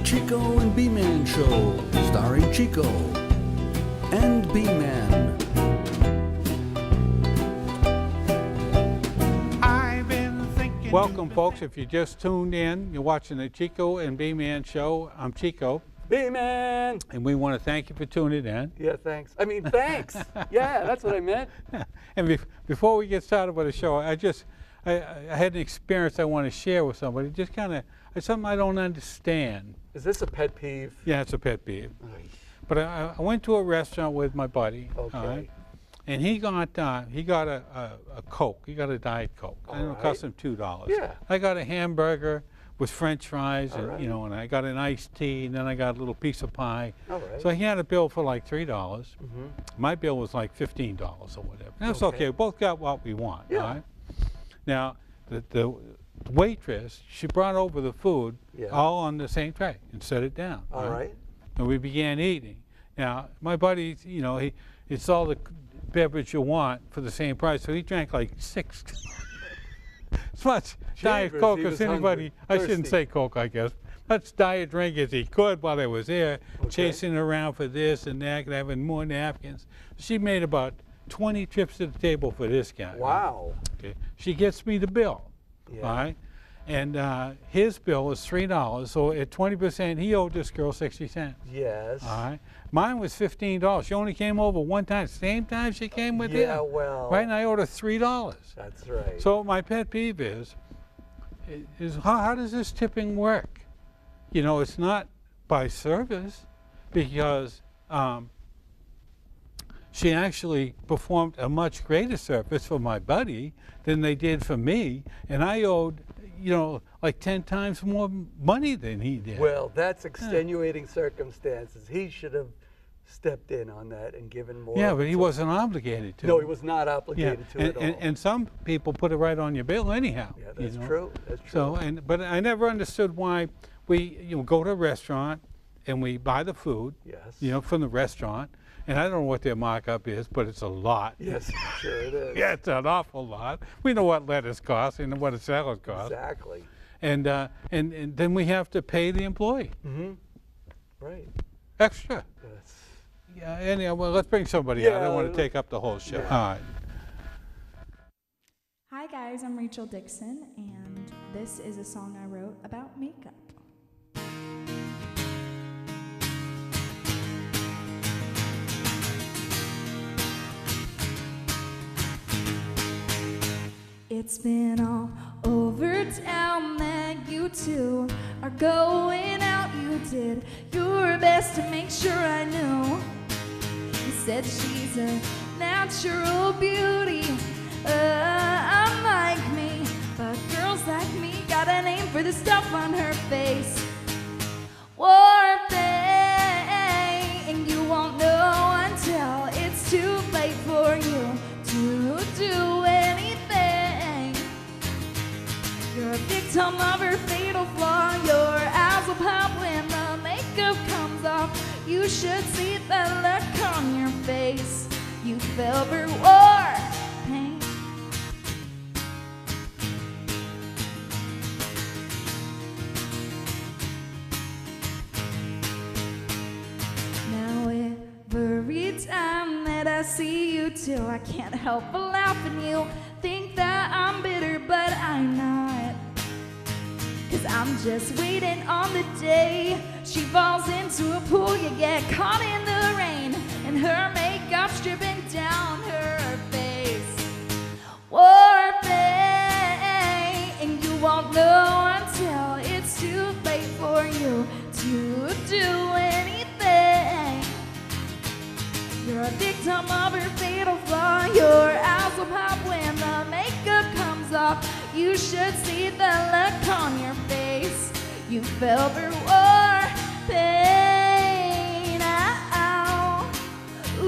Chico and B-Man Show, starring Chico and B-Man. Welcome, folks. If you just tuned in, you're watching the Chico and B-Man Show. I'm Chico. B-Man! And we want to thank you for tuning in. Yeah, thanks. I mean, thanks. Yeah, that's what I meant. And before we get started with the show, I had an experience I want to share with somebody. Just kind of, it's something I don't understand. Is this a pet peeve? Yeah, it's a pet peeve. Oy. But I went to a restaurant with my buddy. Okay. Right? And he got a Coke. He got a Diet Coke. And it cost him $2. Yeah. I got a hamburger with French fries, and right. and I got an iced tea, and then I got a little piece of pie. All right. So he had a bill for like $3. Mm-hmm. My bill was like $15 or whatever. That's okay. We both got what we want. Yeah. Right? Now the waitress, she brought over the food all on the same tray and set it down. All right. And we began eating. Now my buddy, it's all the beverage you want for the same price, so he drank like 6. As much Diet Coke as anybody, I shouldn't say Coke, I guess, much diet drink as he could while I was there, chasing around for this and that, having more napkins. She made about 20 trips to the table for this guy. Wow. Right? Okay. She gets me the bill, all right? And his bill was $3, so at 20%, he owed this girl 60 cents. Yes. All right. Mine was $15. She only came over one time. Same time she came with him. Yeah, well. Right, and I owed her $3. That's right. So my pet peeve is how does this tipping work? It's not by service, because she actually performed a much greater service for my buddy than they did for me, and I owed like 10 times more money than he did. Well, that's extenuating circumstances. He should have stepped in on that and given more. Yeah, but he wasn't obligated to. No, he was not obligated to at all. And some people put it right on your bill anyhow. Yeah, that's true. That's true. So, but I never understood why we go to a restaurant and we buy the food, from the restaurant. And I don't know what their markup is, but it's a lot. Yes, sure it is. Yeah, it's an awful lot. We know what lettuce costs and what a salad costs. Exactly. And then we have to pay the employee. Mm-hmm. Right. Extra. Yes. Yeah. Anyhow, well, let's bring somebody out. I don't want to take up the whole show. Yeah. All right. Hi guys, I'm RachelDixon, and this is a song I wrote about makeup. It's been all over town that you two are going out. You did your best to make sure I knew. You said she's a natural beauty, unlike me. But girls like me got a name for the stuff on her face. Warping, and you won't know until it's too late for you to do anything. You're a victim of her fatal flaw. Your eyes will pop when the makeup comes off. You should see the look on your face. You fell for war paint. Now every time that I see you two, I can't help but laugh, and you think that I'm bitter, but I'm not. 'Cause I'm just waiting on the day she falls into a pool. You get caught in the rain and her makeup's dripping down her face. Warping, and you won't know until it's too late for you to do anything. You're a victim of her fatal flaw. Your eyes will pop when the makeup comes off. You should see the look on your face. You fell for war paint. Ow. Ooh.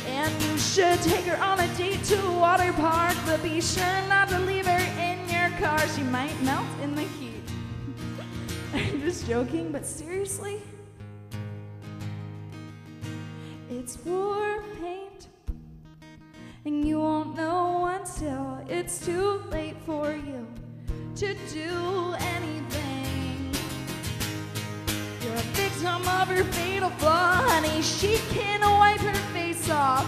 And you should take her on a date to a water park, but be sure not to leave her in your car. She might melt in the heat. I'm just joking, but seriously? It's war paint, and you won't know until it's too late for you to do anything. You're a victim of her fatal flaw, honey. She can wipe her face off.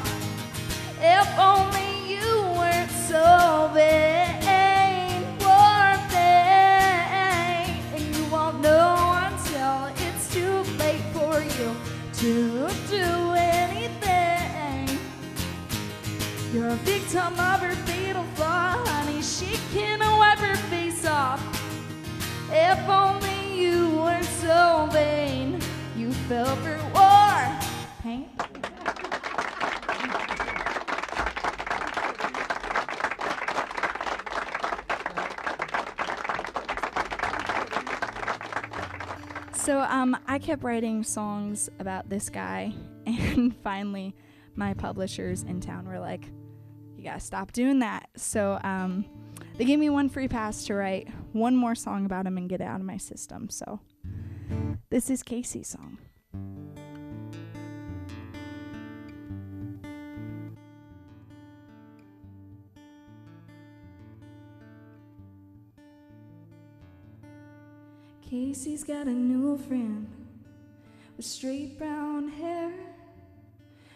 If only you weren't so vain, poor thing. And you won't know until it's too late for you to do anything. You're a victim of her fatal flaw, honey. She can wipe her face off. If only you weren't so vain. You fell for war paint. So I kept writing songs about this guy, and finally my publishers in town were like, you gotta stop doing that. So they gave me one free pass to write one more song about him and get it out of my system. So this is Casey's song. Casey's got a new friend with straight brown hair.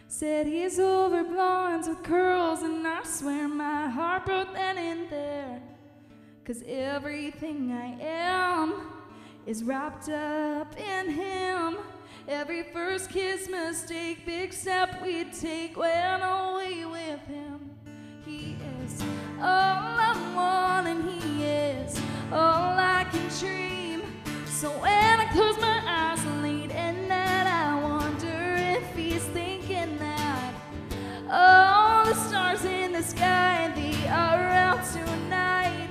Said he's over blondes with curls, and I swear my heart broke then and there. 'Cause everything I am is wrapped up in him. Every first kiss, mistake, big step we take went away with him. He is all I want, and he is all I can dream. So when I close my eyes late at night, I wonder if he's thinking that all the stars in the sky, they are out tonight.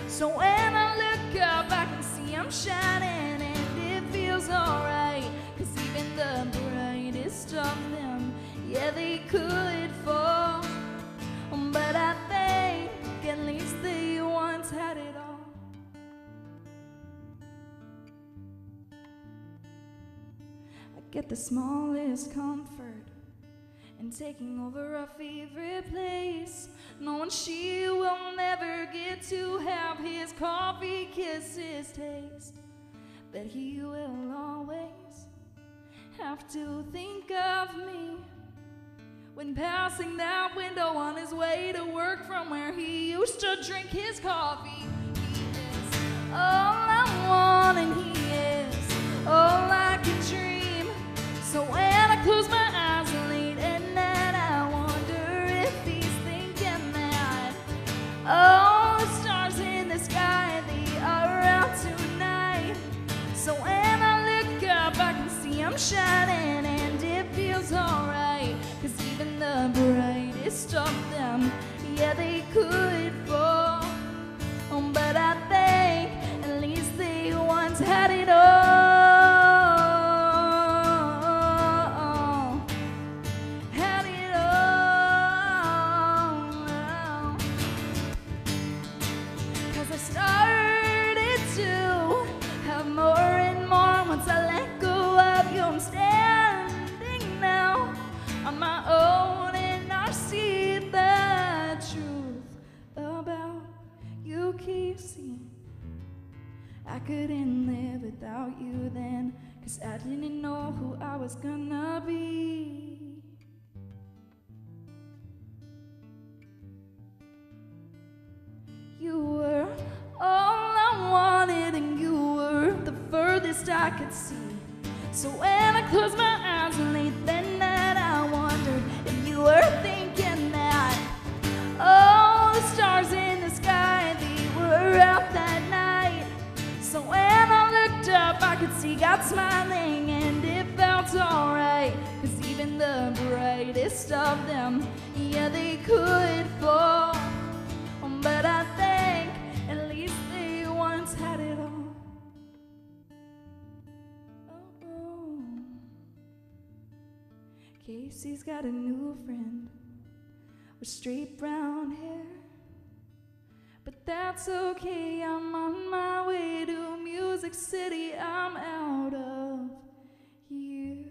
So when I look up, I can see I'm shining, and it feels alright. 'Cause even the brightest of them, yeah, they could fall. But I think at least they once had it all. Get the smallest comfort in taking over a favorite place, knowing she will never get to have his coffee kiss his taste. But he will always have to think of me when passing that window on his way to work from where he used to drink his coffee. He is all I want, and he is all I can dream. So when I close my eyes late at night, I wonder if he's thinking that all the stars in the sky, they are out tonight. So when I look up, I can see I'm shining, and it feels alright. 'Cause even the brightest of them, yeah, they could fall. But I think at least they once had it all. I couldn't live without you then, 'cause I didn't know who I was gonna be. You were all I wanted, and you were the furthest I could see. So when I closed my eyes late that night, I wondered if you were thinking that all the stars in the sky, they were out that night. So when I looked up, I could see God smiling, and it felt alright. 'Cause even the brightest of them, yeah, they could fall. But I think at least they once had it all. Oh. Casey's got a new friend with straight brown hair. But that's okay, I'm on my way to Music City, I'm out of here.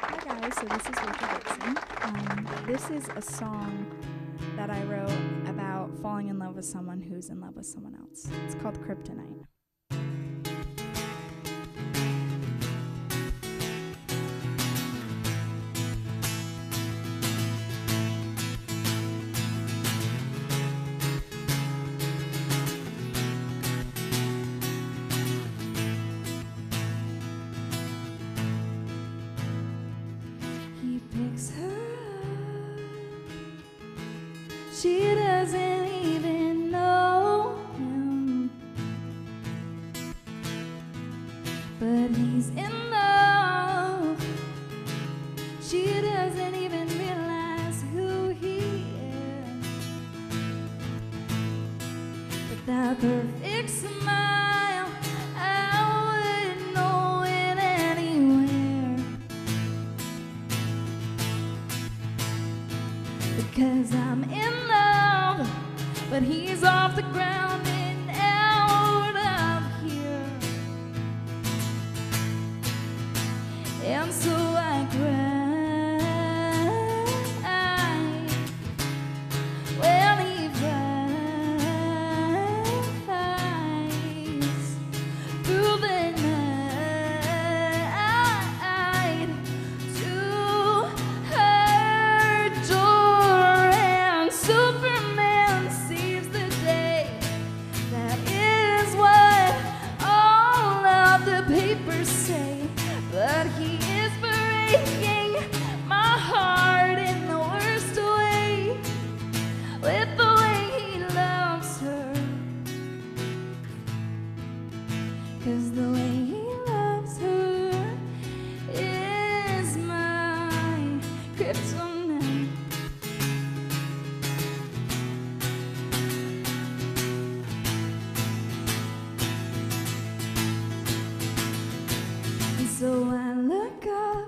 Hi guys. So this is RachelDixon. This is a song that I wrote about falling in love with someone who's in love with someone else. It's called Kryptonite. He picks her up. She doesn't even know him, but he's in love. She doesn't even realize who he is. But that perfect smile, I wouldn't know it anywhere. Because I'm in love, but he's off the ground and out of here. And so I cry when he flies through the night to her door, and Superman saves the day. That is what all of the papers say, but he is breaking my heart in the worst way, with the way he loves her. 'Cause the way he loves her is my kryptonite. And so I look up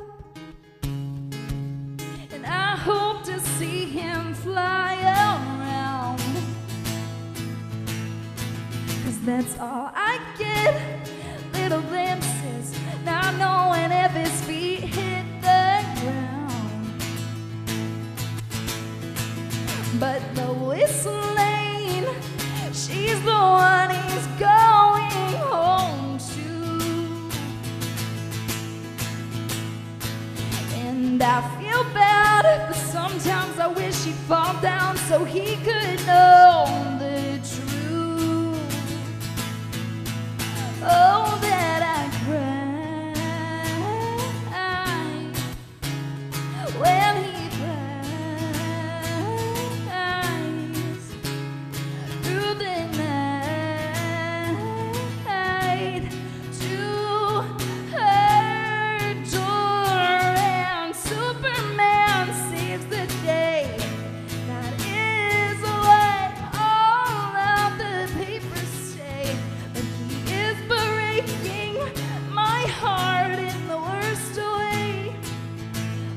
and I hope to see him fly around. 'Cause that's all I get, little glimpses, not knowing if his feet hit the ground. But the whistling, she's the one he's going home to. And I feel bad, but sometimes I wish he'd fall down so he could know the truth. Oh, that I cry when he flies through the night to her door, and Superman saves the day. That is what all of the papers say, but he is breaking my heart in the worst way,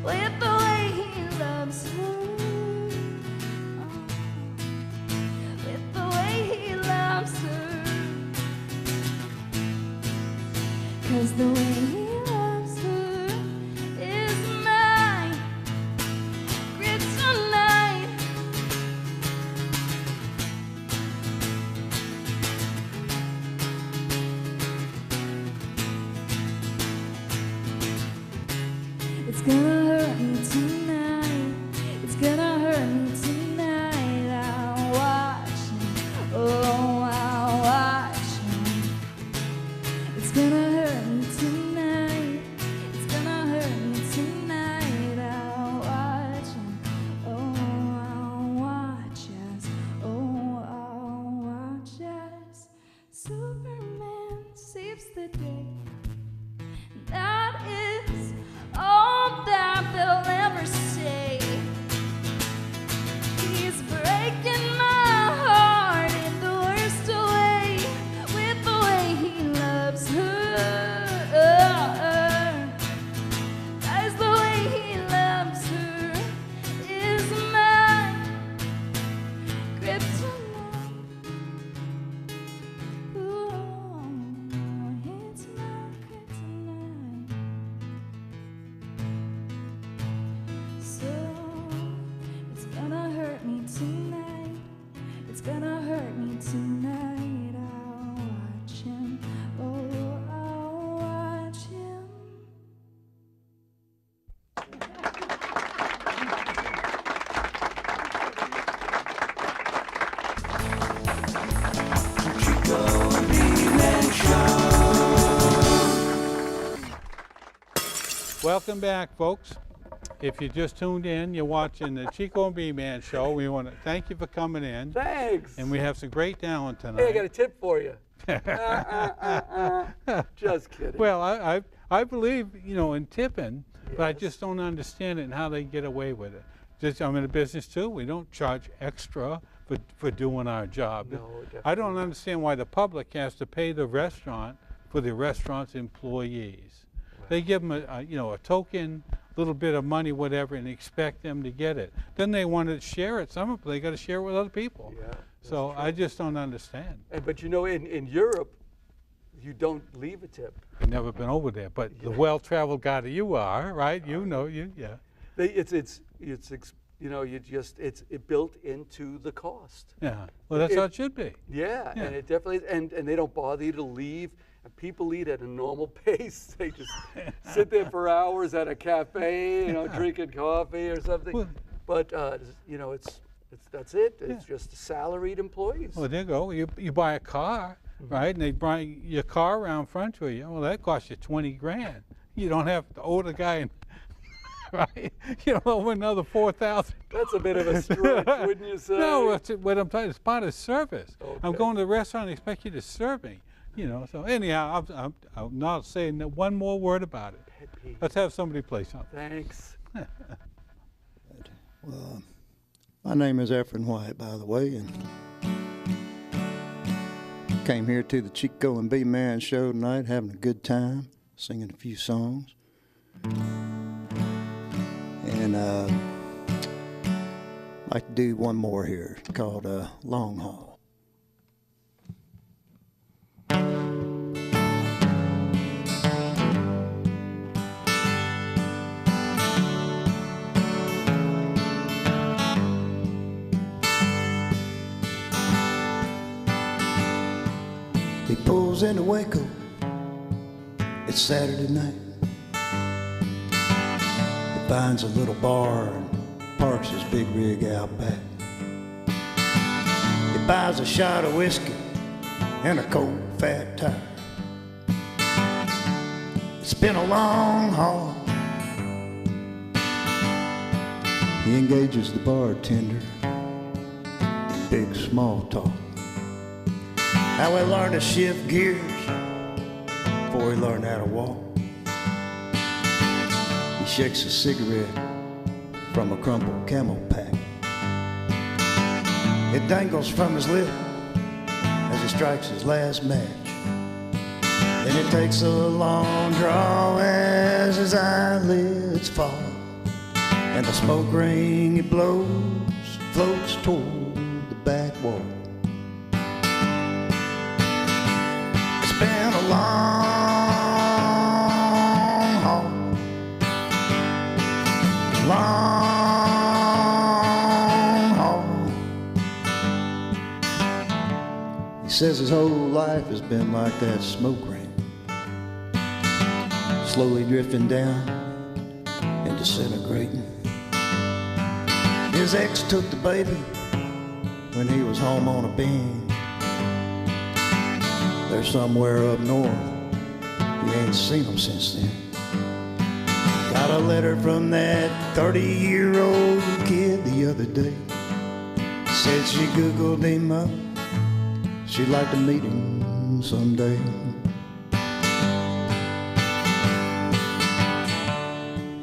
with the way he loves her. With the way he loves her. 'Cause the way he loves her is my kryptonite. It's gonna hurt me tonight. It's gonna hurt me tonight. I'll watch him. Oh, I'll watch him. It's gonna hurt me tonight. It's gonna hurt me tonight. I'll watch him. Oh, I'll watch us. Oh, I'll watch us. Superman saves the day. That is all that they'll ever say. He's breaking my heart in the worst way, with the way he loves her. That's the way he loves her is my kryptonite. Ooh, it's Welcome back, folks. If you just tuned in, you're watching the Chico and B-Man show. We want to thank you for coming in. Thanks. And we have some great talent tonight. Hey, I got a tip for you. Just kidding. Well, I believe, you know, in tipping, but I just don't understand it and how they get away with it. I'm in a business too. We don't charge extra for doing our job. No, I don't understand why the public has to pay the restaurant for the restaurant's employees. Right. They give them a token, little bit of money, whatever, and expect them to get it. Then they want to share it. Some of them, they got to share it with other people. Yeah, so true. I just don't understand. But you know, in Europe, you don't leave a tip. I've never been over there, but the well-traveled guy that you are, right? You know, yeah. It's built into the cost. Yeah. Well, that's how it should be. Yeah, and it definitely is. And they don't bother you to leave. And people eat at a normal pace. They just sit there for hours at a cafe, drinking coffee or something. Well, but that's it. It's just salaried employees. Well, there you go. You buy a car, right? And they bring your car around front to you. Well, that costs you $20,000. You don't have to owe the guy, right? You don't owe another $4,000. That's a bit of a stretch, wouldn't you say? No, what I'm telling you, it's part of service. Okay. I'm going to the restaurant and expect you to serve me. So anyhow, I'm not saying one more word about it. Let's have somebody play something. Thanks. Well, my name is EffronWhite, by the way, and came here to the Chico and B-Man show tonight, having a good time, singing a few songs. And I'd like to do one more here called Long Haul. He pulls into Waco, it's Saturday night. He finds a little bar and parks his big rig out back. He buys a shot of whiskey and a cold fat tire. It's been a long haul. He engages the bartender in big small talk. How he learned to shift gears before he learned how to walk. He shakes a cigarette from a crumpled camel pack. It dangles from his lip as he strikes his last match. Then he takes a long draw as his eyelids fall, and the smoke ring he blows floats toward the back wall. It's been a long haul, long haul. He says his whole life has been like that smoke ring, slowly drifting down and disintegrating. His ex took the baby when he was home on a binge. They're somewhere up north, you ain't seen them since then. Got a letter from that 30-year-old kid the other day. Said she Googled him up, she'd like to meet him someday.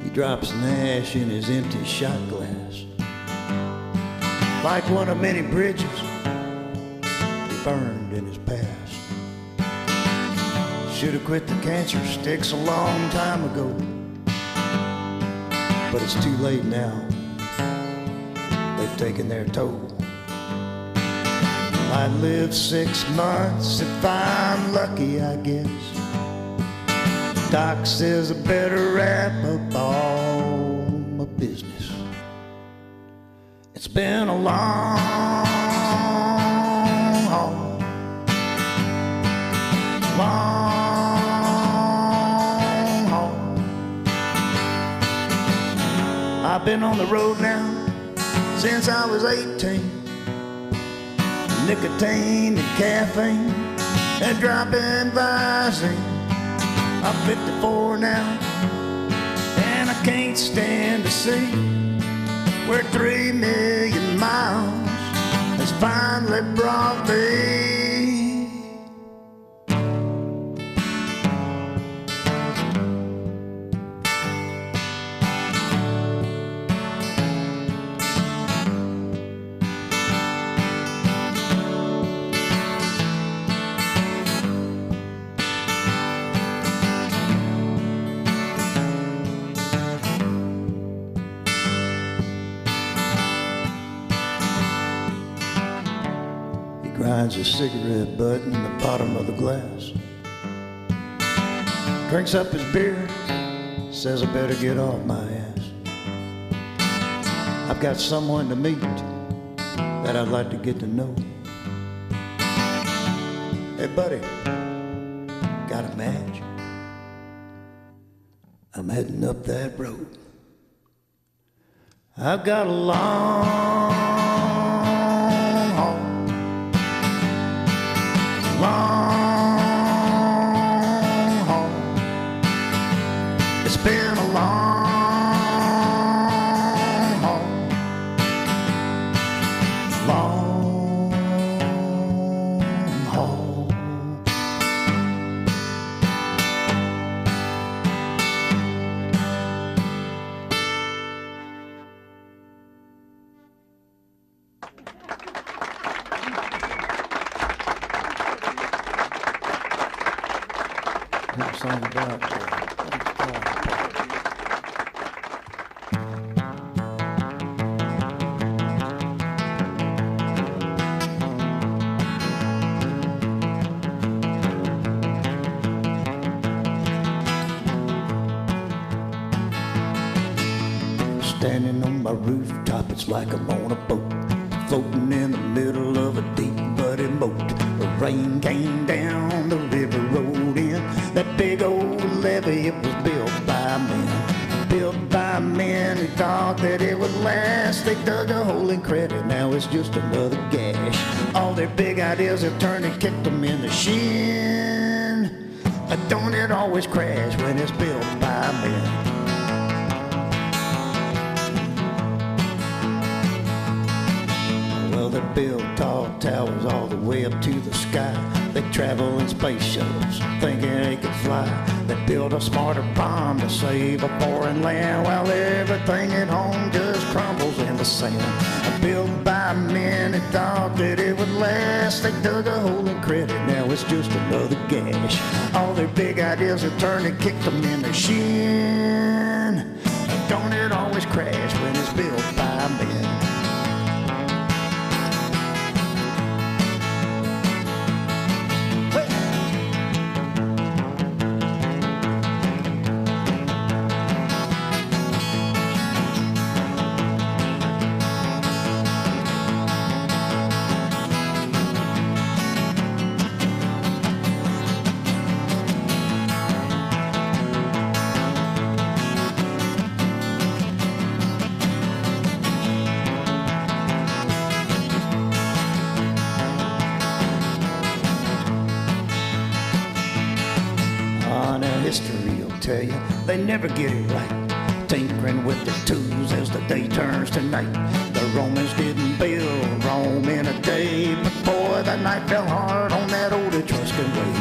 He drops an ash in his empty shot glass. Like one of many bridges he burned in his past. Should have quit the cancer sticks a long time ago, but it's too late now. They've taken their toll. I'd live 6 months if I'm lucky, I guess. Doc says I better wrap up all my business. It's been a long haul, long haul. I've been on the road now since I was 18. Nicotine and caffeine and dropping Visine. I'm 54 now can't stand to see where 3 million miles has finally brought me. Grinds a cigarette butt in the bottom of the glass, drinks up his beer, says I better get off my ass. I've got someone to meet that I'd like to get to know. Hey buddy, got a match? I'm heading up that road. I've got a long haul. It's been a long haul. Long haul. Song about standing on my rooftop, it's like I'm on a boat, floating in the middle of a deep muddy moat. The rain came down, the river rolled in. That big old levee, it was built by men. Built by men who thought that it would last. They dug a hole in credit, now it's just another gash. All their big ideas have turned and kicked them in the shin. Don't it always crash when it's built by men? Well, they built tall towers all the way up to the sky. They travel in space shuttles, thinking they could fly. They built a smarter bomb to save a foreign land, while everything at home just crumbles in the sand. Built by men who thought that it would last. They dug a hole in credit, now it's just another gash. All their big ideas have turned and kicked them in the shin. Don't it always crash when it's built by men? History will tell you they never get it right, tinkering with the tools as the day turns to night. The Romans didn't build Rome in a day, but boy, that night fell hard on that old Etruscan way.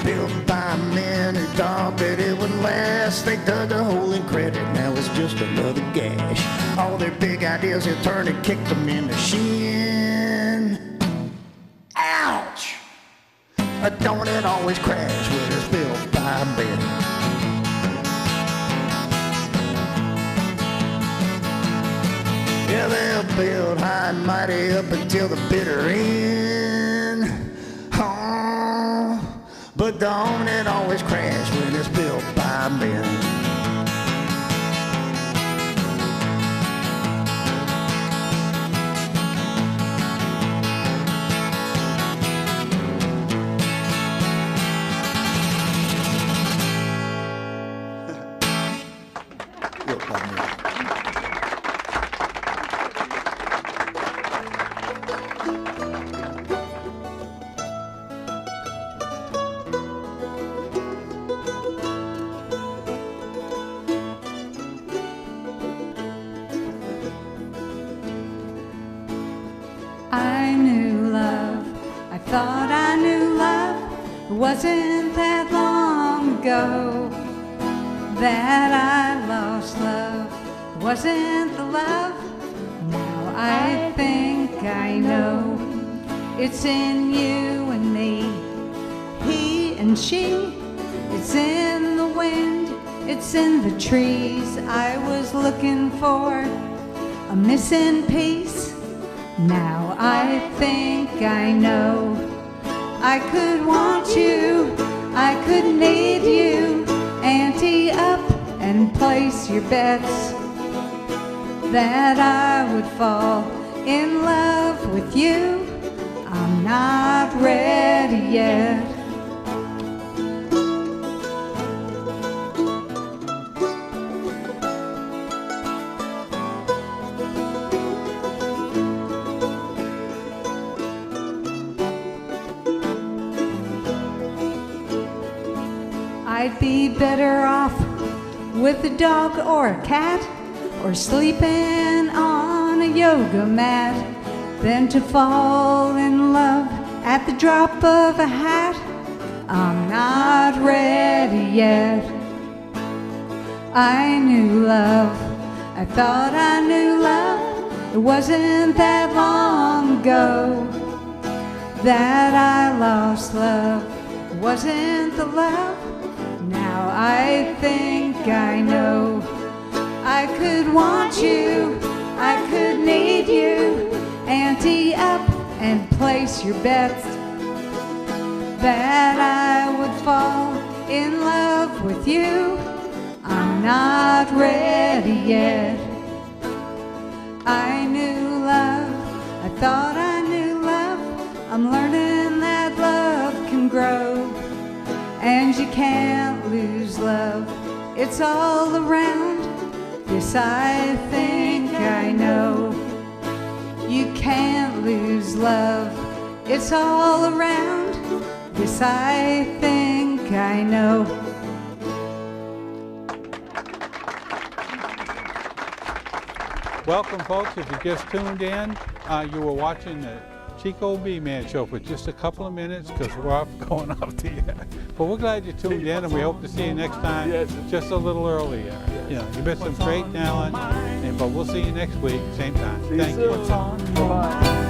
Built by men who thought that it would last. They dug a hole in credit, now it's just another gash. All their big ideas have turned and kicked them in the shin. Ouch! Don't it always crash when it's built by men? Yeah, they'll build high and mighty up until the bitter end. Oh, but don't it always crash when it's built by men? wasn't that long ago that I lost love. Wasn't the love? Now I think I know. It's in you and me, he and she. It's in the wind, it's in the trees. I was looking for a missing piece. Now I think I know. I could want you, I could need you. Ante up and place your bets that I would fall in love with you. I'm not ready yet. I'd be better off with a dog or a cat, or sleeping on a yoga mat, than to fall in love at the drop of a hat. I'm not ready yet. I knew love, I thought I knew love. It wasn't that long ago that I lost love. It wasn't the love. Now I think I know. I could want you, I could need you. Ante up and place your bets that I would fall in love with you. I'm not ready yet. I knew love, I thought I knew love. I'm learning that love can grow, and you can't lose love. It's all around. This I think I know. You can't lose love. It's all around. This I think I know. Welcome, folks. If you just tuned in, you were watching the Chico and B-Man Show for just a couple of minutes because we're off going off the air. But we're glad you tuned in, and we hope to see you next time, just a little earlier. You know, you've been some great talent, but we'll see you next week, same time. Thank you. Bye-bye.